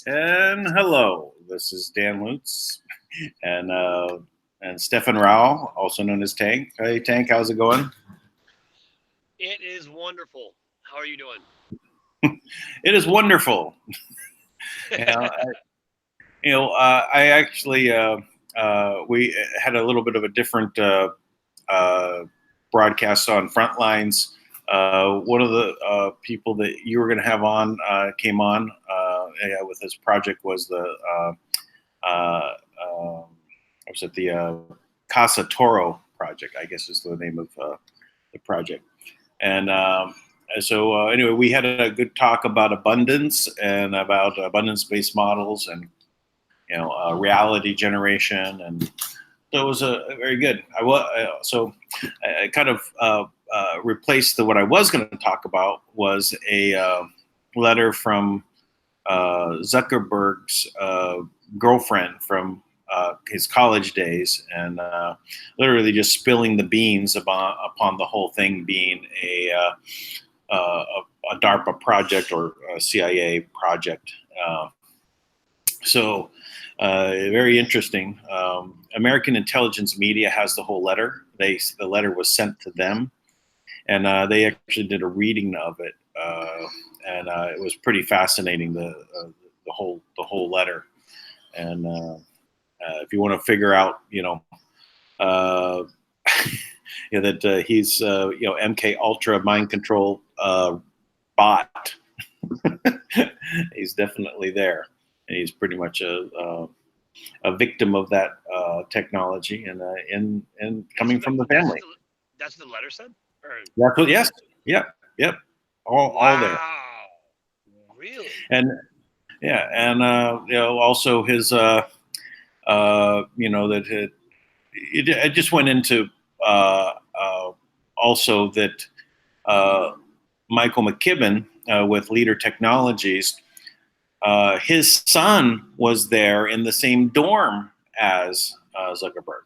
And hello, this is Dan Lutz and Stefan Rowe, also known as Tank. Hey, Tank, how's it going? It is wonderful. How are you doing? It is wonderful. Yeah, I actually we had a little bit of a different uh, broadcast on Frontlines. One of the people that you were going to have on came on with his project was the was it the Casa Toro project? I guess is the name of the project. And so anyway, we had a good talk about abundance and about abundance-based models and reality generation, and so it was very good. I kind of replaced what I was going to talk about was a letter from Zuckerberg's girlfriend from his college days, and literally just spilling the beans upon the whole thing being a DARPA project or a CIA project. So very interesting. American intelligence media has the whole letter. The letter was sent to them, and they actually did a reading of it, and it was pretty fascinating. The whole letter, and if you want to figure out, uh, that he's MK Ultra mind control bot, he's definitely there, and he's pretty much a victim of that technology, and coming from the family. That's the letter said? Or That's what. Yes. Yep. All there. wow. Really? And yeah, and also his that it just went into also that Michael McKibben with Leader Technologies, his son was there in the same dorm as Zuckerberg.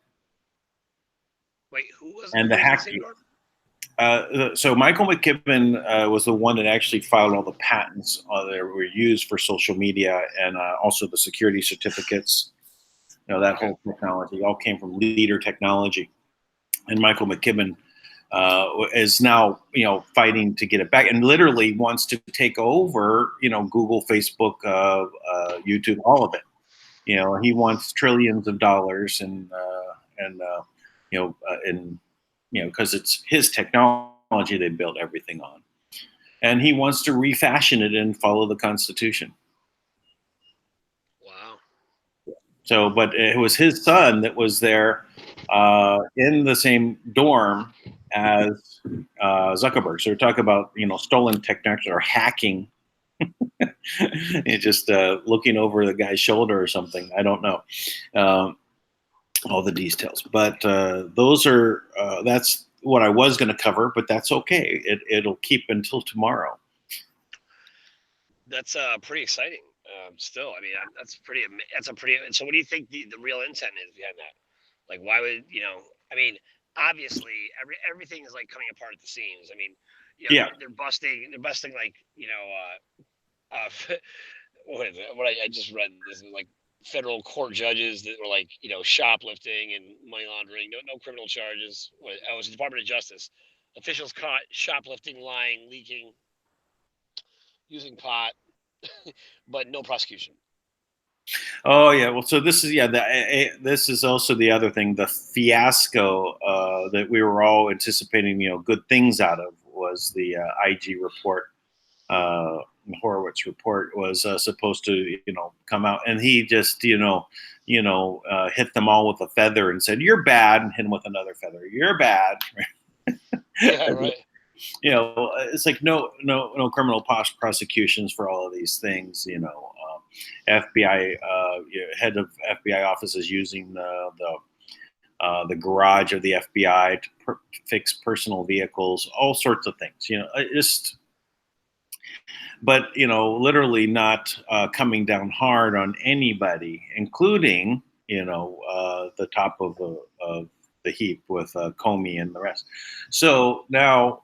Wait, who was And who the was in the hack. same dorm? So Michael McKibben was the one that actually filed all the patents that were used for social media, and also the security certificates. That Okay. whole technology all came from Leader Technology, and Michael McKibben is now fighting to get it back, and literally wants to take over Google, Facebook, YouTube, all of it. He wants trillions of dollars, and because it's his technology they built everything on, and he wants to refashion it and follow the Constitution. Wow. So, but it was his son that was there in the same dorm as Zuckerberg. So we're talking about stolen technology or hacking. It's just looking over the guy's shoulder or something. I don't know all the details, but that's what I was going to cover. But that's okay. It'll keep until tomorrow. That's pretty exciting. Still, I mean, that's pretty. That's a pretty. So, what do you think the real intent is behind that? Like, why would I mean, obviously, everything is like coming apart at the seams. I mean, Yeah. they're busting like what is it? What I just read this is like federal court judges that were like, shoplifting and money laundering, no criminal charges. Oh, it was the Department of Justice. Officials caught shoplifting, lying, leaking, using pot, but no prosecution. Oh yeah, well, so this is this is also the other thing. The fiasco that we were all anticipating, good things out of was the IG report. The Horowitz report was supposed to, come out, and he just, hit them all with a feather and said, "You're bad," and hit them with another feather. "You're bad." Yeah, right. It's like no criminal prosecutions for all of these things. FBI head of FBI office is using the garage of the FBI to fix personal vehicles, all sorts of things. But literally not coming down hard on anybody, including the top of the heap with Comey and the rest. So now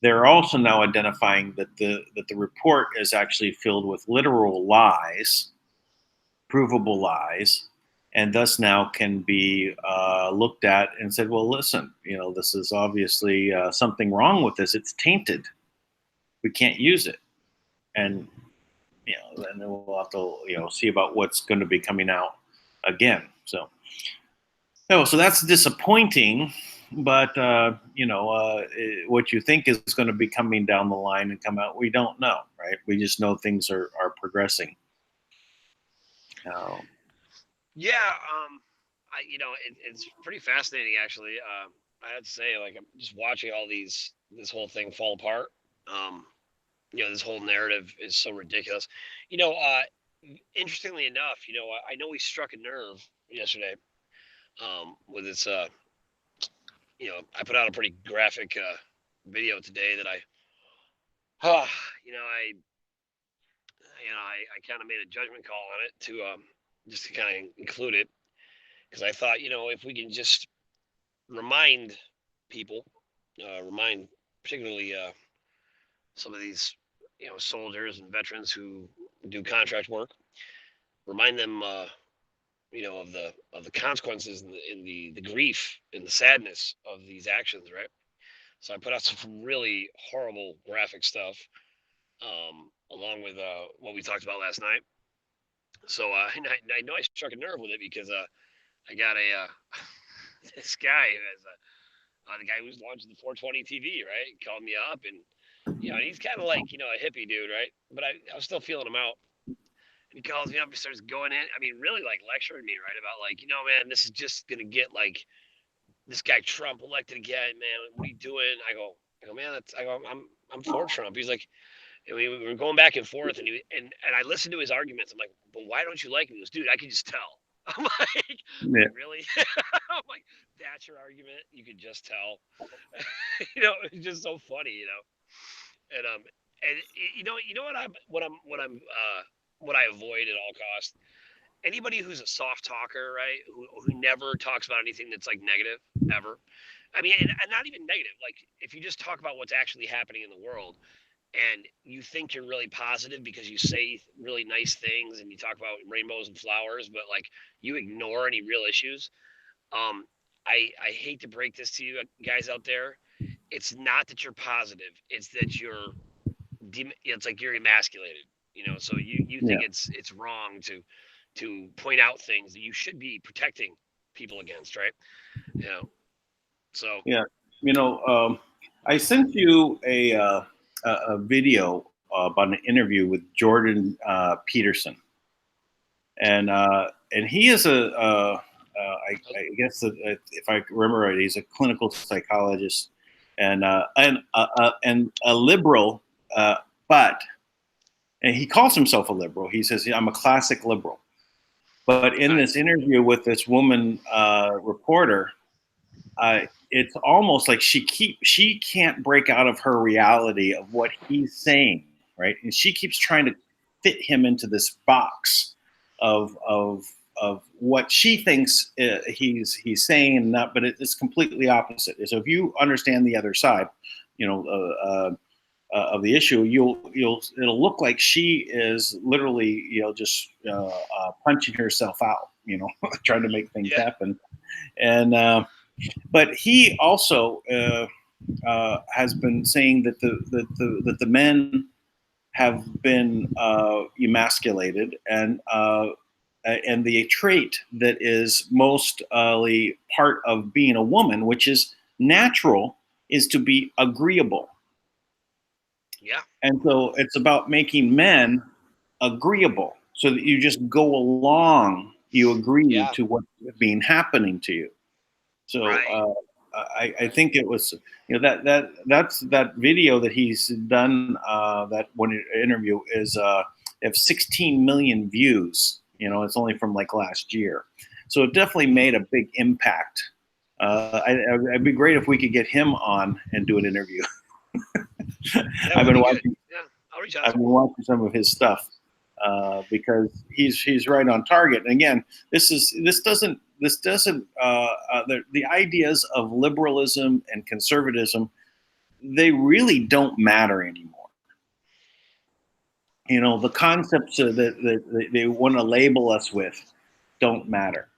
they're also now identifying that the report is actually filled with literal lies, provable lies, and thus now can be looked at and said, well, listen, this is obviously something wrong with this. It's tainted. We can't use it. And then we'll have to see about what's going to be coming out again. So so that's disappointing. But what you think is going to be coming down the line and come out, we don't know, right? We just know things are progressing. Yeah, it's pretty fascinating actually. I had to say, like, I'm just watching this whole thing fall apart. This whole narrative is so ridiculous. Interestingly enough, I know we struck a nerve yesterday. With this, I put out a pretty graphic video today that I kind of made a judgment call on it to just to kind of include it because I thought, if we can just remind people, remind particularly some of these, soldiers and veterans who do contract work, remind them, of the consequences and the grief and the sadness of these actions, right? So I put out some really horrible graphic stuff, along with what we talked about last night. So and I know I struck a nerve with it because I got a this guy who has the guy who's launching the 420 TV, right? He called me up and he's kind of like a hippie dude, right? But I was still feeling him out. And he calls me up, he starts going in. I mean, really like lecturing me, right? About like, man, this is just gonna get like this guy Trump elected again, man. What are you doing? I go, man, I'm for Trump. He's like, and we were going back and forth, and and I listened to his arguments. I'm like, but why don't you like him? He goes, dude, I can just tell. I'm like, Yeah. really? I'm like, that's your argument? You could just tell. It's just so funny, and what I avoid at all costs. Anybody who's a soft talker, right? Who never talks about anything that's like negative ever. I mean, and not even negative. Like if you just talk about what's actually happening in the world, and you think you're really positive because you say really nice things and you talk about rainbows and flowers, but like you ignore any real issues. Um, I hate to break this to you guys out there. It's not that you're positive. It's that it's like you're emasculated. So you Yeah. think it's wrong to point out things that you should be protecting people against, right? So Yeah. I sent you a video about an interview with Jordan Peterson, and he is I guess if I remember right, he's a clinical psychologist and a liberal, but and he calls himself a liberal. He says, "I'm a classic liberal." But in this interview with this woman reporter, it's almost like she can't break out of her reality of what he's saying, right? And she keeps trying to fit him into this box of what she thinks he's saying, and not, but it's completely opposite. So if you understand the other side, you know, of the issue, it'll look like she is literally just punching herself out, trying to make things Yeah. happen. And but he also has been saying that the men have been emasculated, and the trait that is mostly part of being a woman, which is natural, is to be agreeable. Yeah. And so it's about making men agreeable so that you just go along, you agree Yeah. to what's being happening to you. So Right. I think it was, that's that video that he's done, that one interview is have 16 million views. It's only from like last year, so it definitely made a big impact. It'd be great if we could get him on and do an interview. That I've would been be good. watching. Yeah. I'll reach out I've to him. been watching some of his stuff because he's right on target. And again, this doesn't the ideas of liberalism and conservatism, they really don't matter anymore. The concepts that they want to label us with don't matter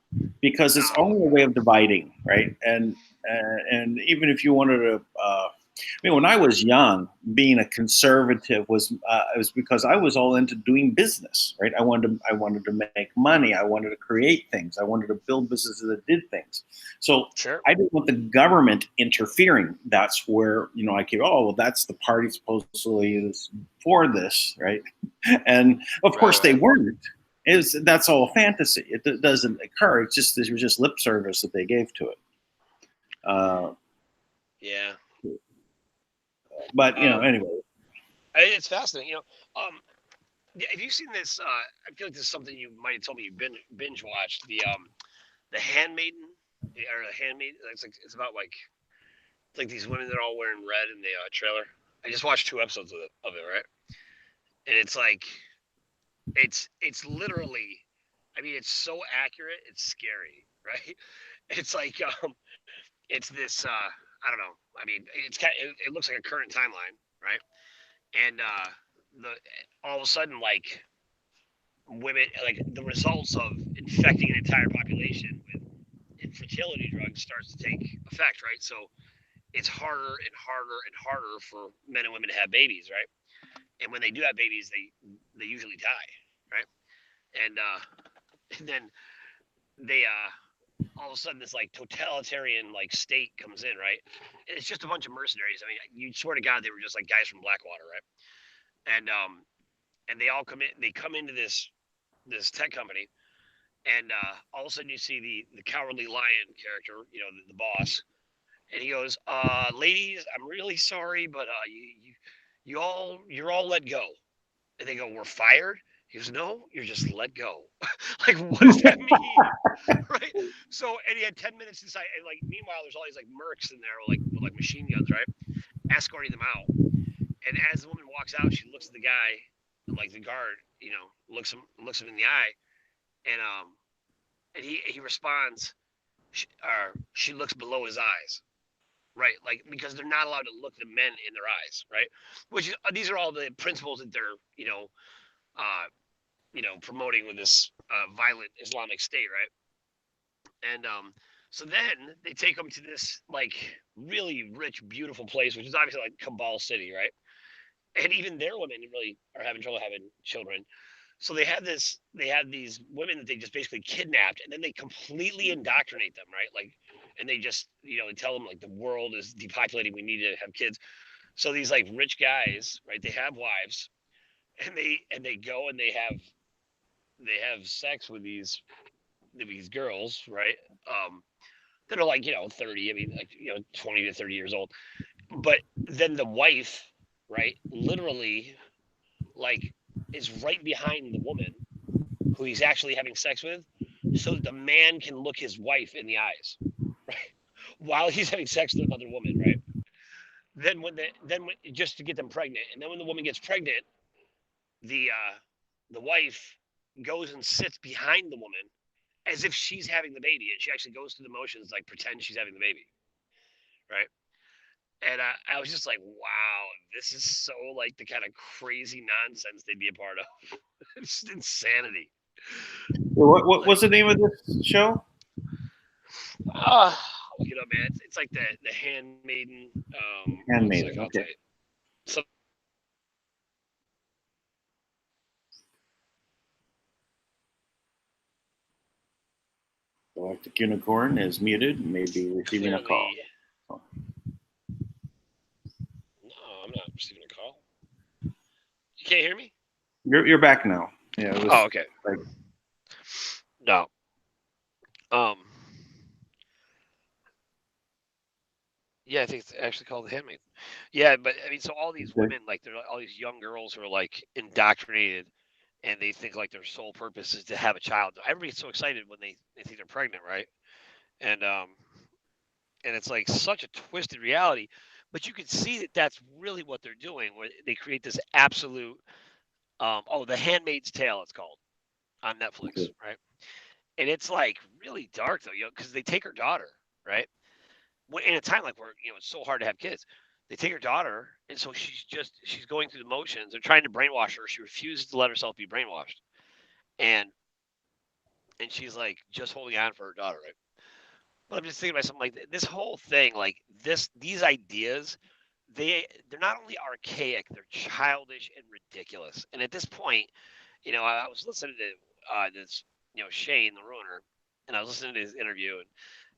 because it's No. only a way of dividing, right? And even if you wanted to, when I was young, being a conservative was it was because I was all into doing business, right? I wanted to make money. I wanted to create things. I wanted to build businesses that did things. So Sure. I didn't want the government interfering. That's where I came. Oh, well, that's the party supposedly is for this, right? And of course they Right. weren't. That's all fantasy. It doesn't occur. It's just this was just lip service that they gave to it. Uh, Yeah. but Um, anyway. it's fascinating. Yeah, have you seen this? I feel like this is something you might have told me you binge watched the Handmaiden or the Handmaid. It's about like these women that are all wearing red in the trailer. I just watched 2 episodes of it, right? And it's like it's literally, I mean, it's so accurate, it's scary, right? It's like it's this I don't know. I mean, it looks like a current timeline, right? And the all of a sudden, like women, like the results of infecting an entire population with infertility drugs starts to take effect, right? So it's harder and harder and harder for men and women to have babies, right? And when they do have babies, they usually die, right? And and then they all of a sudden this like totalitarian like state comes in, right? And it's just a bunch of mercenaries. I mean, you swear to God they were just like guys from Blackwater, right? And they all come in. They come into this tech company, and all of a sudden you see the cowardly lion character, the boss, and he goes, "Ladies, I'm really sorry, but you're all let go." And they go, "We're fired." He goes, "No, you're just let go." Like, what does that mean? Right? So, and he had 10 minutes inside, and like, meanwhile, there's all these like mercs in there, with like machine guns, right, escorting them out. And as the woman walks out, she looks at the guy, like the guard, looks him in the eye, and he responds, she looks below his eyes, right? Like, because they're not allowed to look the men in their eyes, right? Which these are all the principles that they're uh, promoting with this violent Islamic State, right? And so then they take them to this like really rich, beautiful place, which is obviously like Kabul City, right? And even their women really are having trouble having children. So they have these women that they just basically kidnapped, and then they completely indoctrinate them, right? Like, and they just they tell them like the world is depopulating, we need to have kids. So these like rich guys, right? They have wives, and they go and they have sex with these girls, right? That are like 30. I mean, like 20 to 30 years old. But then the wife, right, literally like is right behind the woman who he's actually having sex with, so that the man can look his wife in the eyes, right, while he's having sex with another woman, right? Just to get them pregnant, and then when the woman gets pregnant, the wife goes and sits behind the woman as if she's having the baby, and she actually goes through the motions like pretend she's having the baby, right? And I was just like, wow, this is so like the kind of crazy nonsense they'd be a part of. It's just insanity. What Like, was the name of this show? uh, look it up, man. It's like the handmaiden. One second, Handmaiden. I'll tell Okay. you. So Galactic Unicorn is muted and may be receiving a call. clearly, no, I'm not receiving a call. You can't hear me? You're back now. Yeah, it Oh, was okay. like No. Um. Yeah, I think it's actually called The Handmaid. Yeah, but I mean, so all these okay. women, like, they're all these young girls who are like indoctrinated, and they think like their sole purpose is to have a child. Everybody's so excited when they think they're pregnant, right? And and it's like such a twisted reality, but you can see that that's really what they're doing. Where they create this absolute, The Handmaid's Tale, it's called on Netflix, Okay. right? And it's like really dark though, because they take her daughter, right? In a time like where it's so hard to have kids, they take her daughter, and so she's going through the motions. They're trying to brainwash her. She refuses to let herself be brainwashed, and she's like just holding on for her daughter, right? But I'm just thinking about something like this whole thing, like these ideas, they're not only archaic, they're childish and ridiculous. And at this point, I was listening to this, Shane the Ruiner, and I was listening to his interview,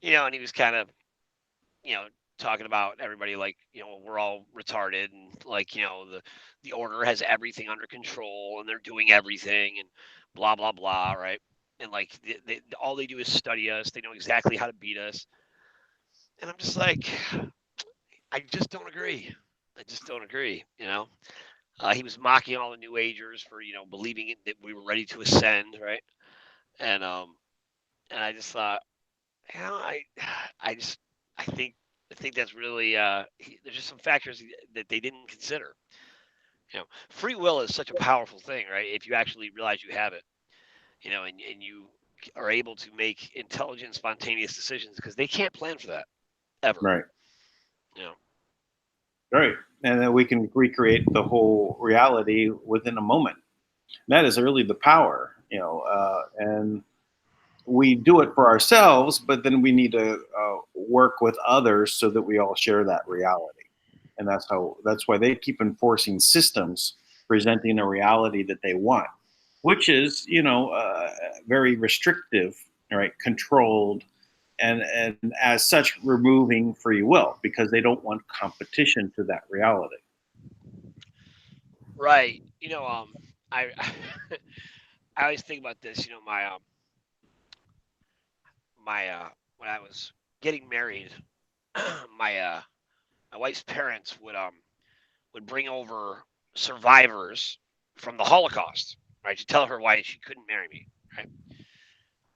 and and he was kind of you know, talking about everybody like, we're all retarded and like, the order has everything under control and they're doing everything and blah blah blah, right? And like all they do is study us. They know exactly how to beat us. And I'm just like, I just don't agree. I just don't agree. He was mocking all the New Agers for believing that we were ready to ascend, right? And I just thought, I I just I think that's really there's just some factors that they didn't consider. Free will is such a powerful thing, right? If you actually realize you have it, and you are able to make intelligent, spontaneous decisions because they can't plan for that ever. Right. You know, Right. And then we can recreate the whole reality within a moment. That is really the power, and we do it for ourselves, but then we need to work with others so that we all share that reality. And that's why they keep enforcing systems presenting a reality that they want, which is, very restrictive, right? Controlled, and as such, removing free will because they don't want competition to that reality. right? I I always think about this. My when I was getting married, my my wife's parents would bring over survivors from the Holocaust, right, to tell her why she couldn't marry me, right?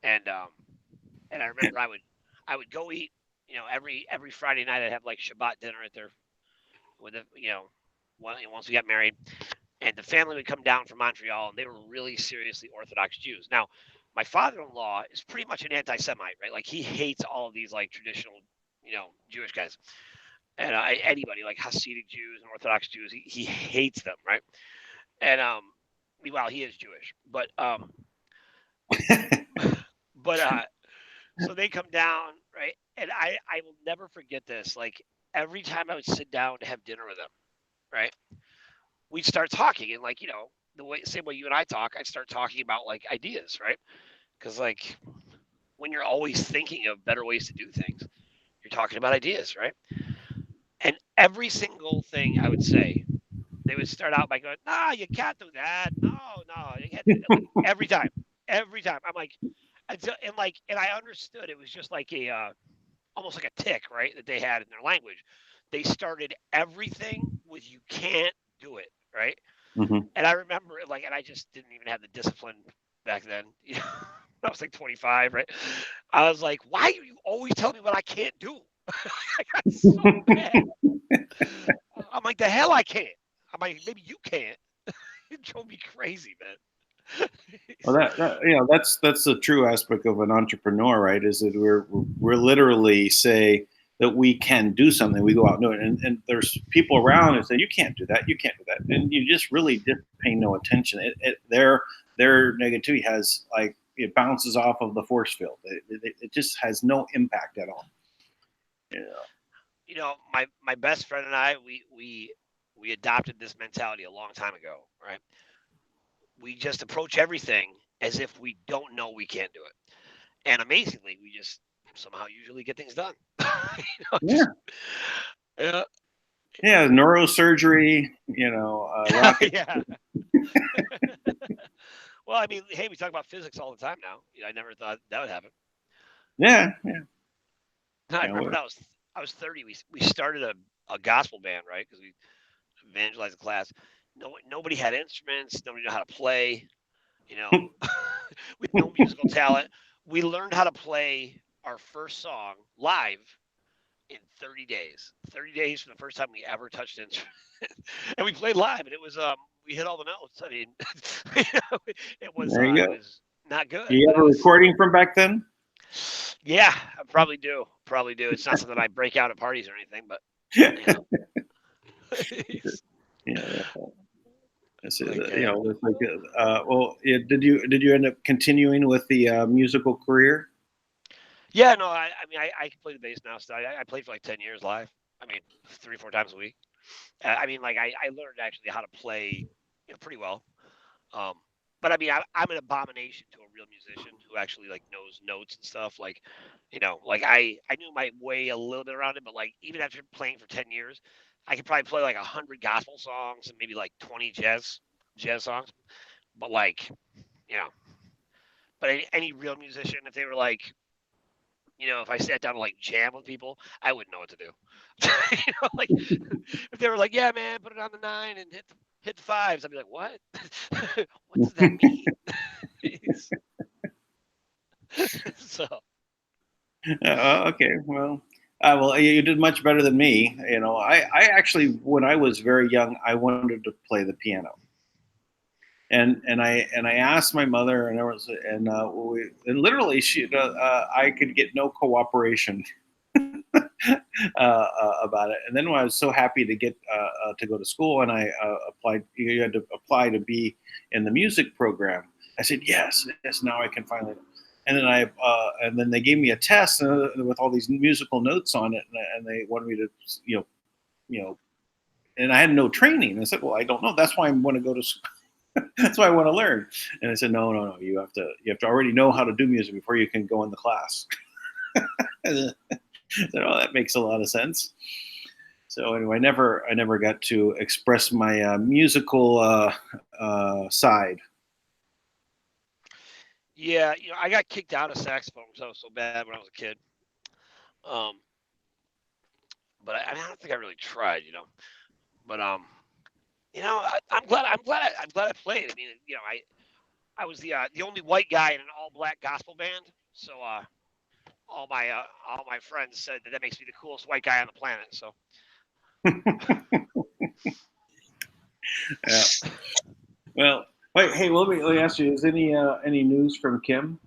And I remember I would go eat, every Friday night I'd have like Shabbat dinner at their with the once we got married, and the family would come down from Montreal, and they were really seriously Orthodox Jews. Now, my father-in-law is pretty much an anti-Semite, right? Like he hates all of these like traditional, Jewish guys, and anybody like Hasidic Jews and Orthodox Jews, he hates them, right? And meanwhile, he is Jewish, but so they come down, right? And I will never forget this. Like every time I would sit down to have dinner with them, right? We'd start talking, and like the way same way you and I talk, I'd start talking about like ideas, right? Because like when you're always thinking of better ways to do things, you're talking about ideas, right? And every single thing I would say, they would start out by going, "No, you can't do that. No, no, you can't do that." Like every time. I'm like, and I understood it was just like a almost like a tick, right? That they had in their language. They started everything with "you can't do it," right? Mhm. And I remember it like, and I just didn't even have the discipline back then. I was like 25, right? I was like, why do you always tell me what I can't do? I got so mad. I'm like, the hell I can't. I'm like, maybe you can't. It drove me crazy, man. Well, that's the true aspect of an entrepreneur, right? Is that we're literally say that we can do something, we go out and do it. And there's people around and say, you can't do that, you can't do that. And you just really just pay no attention. Their negativity has like, it bounces off of the force field. It just has no impact at all. You know, my best friend and I, we adopted this mentality a long time ago, right? We just approach everything as if we don't know we can't do it. And amazingly, we just somehow usually get things done. Yeah. Yeah. Yeah, neurosurgery, rocket. Yeah. Well, I mean, hey, we talk about physics all the time now. I never thought that would happen. Yeah. I remember I was 30. We started a gospel band, right? Because we evangelized the class. Nobody had instruments. Nobody knew how to play. With no musical talent. We learned how to play our first song live in 30 days. 30 days from the first time we ever touched an instrument. And we played live, and it was we hit all the notes. I mean, it was not good. You have a recording from back then? Yeah, I probably do. It's not something I break out at parties or anything, but yeah. Did you end up continuing with the musical career? Yeah, no, I mean, I can play the bass now. So I played for like 10 years live. I mean, 3-4 times a week. I mean, like I learned actually how to play, pretty well. But I mean, I'm an abomination to a real musician who actually like knows notes and stuff. Like, like I knew my way a little bit around it, but like even after playing for 10 years, I could probably play like 100 gospel songs and maybe like 20 jazz songs. But like, you know, but any real musician, if they were like, if I sat down to like jam with people, I wouldn't know what to do. Like if they were like, "Yeah, man, put it on the 9 and hit the 5s," I'd be like, "What? What does that mean?" So. Okay, well, you did much better than me. I actually, when I was very young, I wanted to play the piano. And I asked my mother, and literally I could get no cooperation about it. And then when I was so happy to get to go to school, and I applied, you had to apply to be in the music program. I said yes. Now I can finally. And then and then they gave me a test with all these musical notes on it, and they wanted me to, and I had no training. I said, well, I don't know. That's why I want to go to school. That's why I want to learn. And I said, no. You have to already know how to do music before you can go in the class. I said, oh, that makes a lot of sense. So anyway, I never got to express my musical side. Yeah, I got kicked out of saxophone because I was so bad when I was a kid. But I mean, I don't think I really tried, But I'm glad I played. I mean, I was the only white guy in an all black gospel band, so all my friends said that makes me the coolest white guy on the planet. So. Yeah. Well, wait. Hey, let me ask you: is any news from Kim?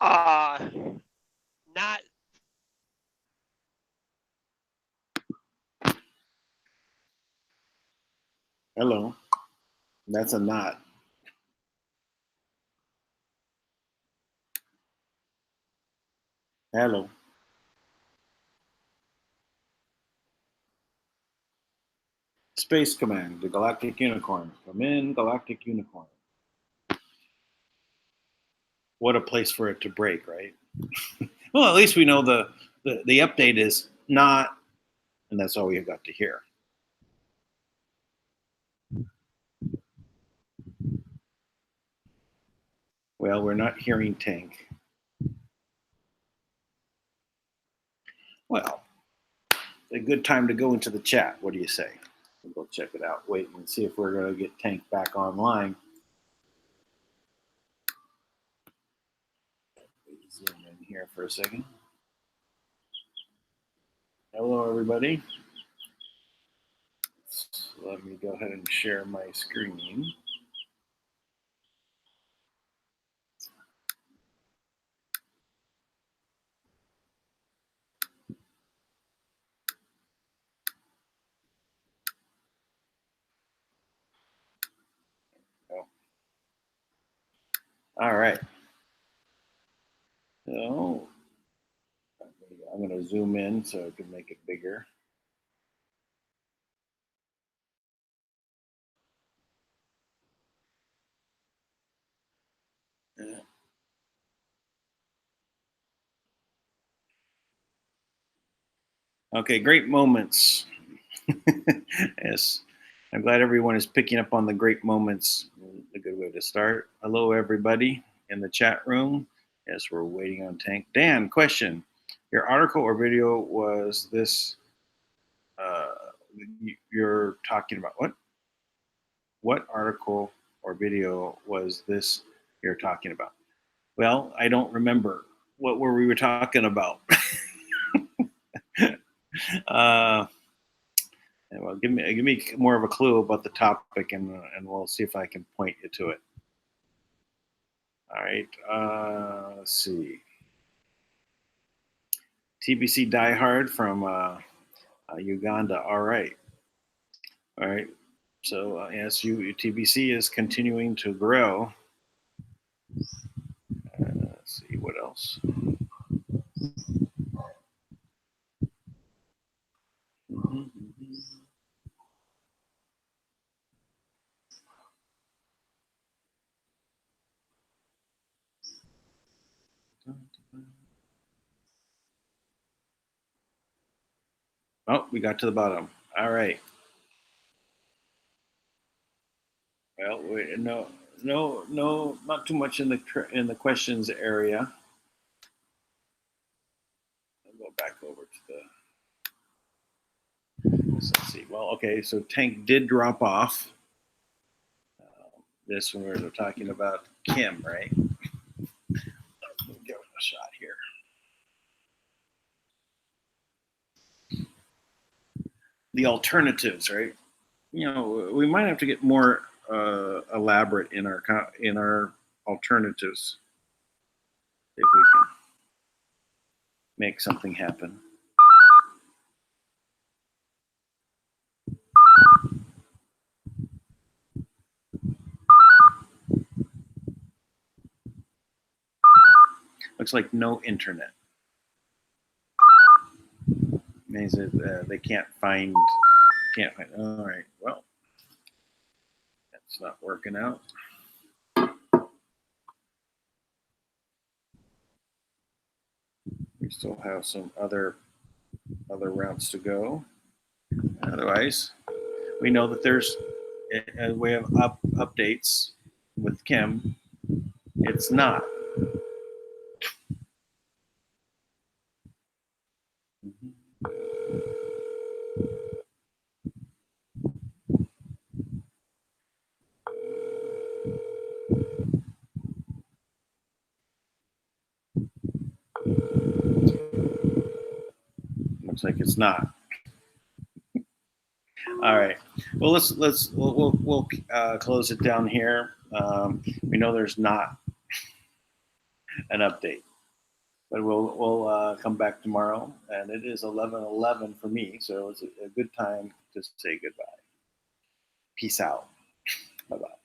Not. Hello. That's a not. Hello. Space Command, the Galactic Unicorn. Come in, Galactic Unicorn. What a place for it to break, right? Well, at least we know the update is not, and that's all we got to hear. Well, we're not hearing Tank. Well, a good time to go into the chat. What do you say? We'll go check it out. Wait and see if we're going to get Tank back online. Zoom in here for a second. Hello, everybody. So let me go ahead and share my screen. All right. So I'm going to zoom in so I can make it bigger. Yeah. Okay, great moments. Yes, I'm glad everyone is picking up on the great moments. A good way to start. Hello, everybody in the chat room. Yes, we're waiting on Tank. Dan, question: your article or video was this? Uh, you're talking about what? What article or video was this you're talking about? Well, I don't remember. What were we talking about? uh, well, give me more of a clue about the topic, and we'll see if I can point you to it. All right. Let's see. TBC Die Hard from Uganda. All right. All right. So yes, TBC is continuing to grow. Let's see what else. Mhm. Oh, we got to the bottom. All right. Well, no, no, not too much in the questions area. I'll go back over to let's see. Well, okay, so Tank did drop off. This one we were talking about Kim, right? We'll give it a shot here. The alternatives, right? You know, we might have to get more elaborate in our alternatives if we can make something happen. Looks like no internet. Means that they can't find. Can't find. All right. Well, that's not working out. We still have some other routes to go. Otherwise, we know that there's we have updates with Kim. It's not. Looks like it's not. All right. Well, we'll close it down here. We know there's not an update, but we'll come back tomorrow, and it is 11:11 for me, so it's a good time to say goodbye. Peace out. Bye bye.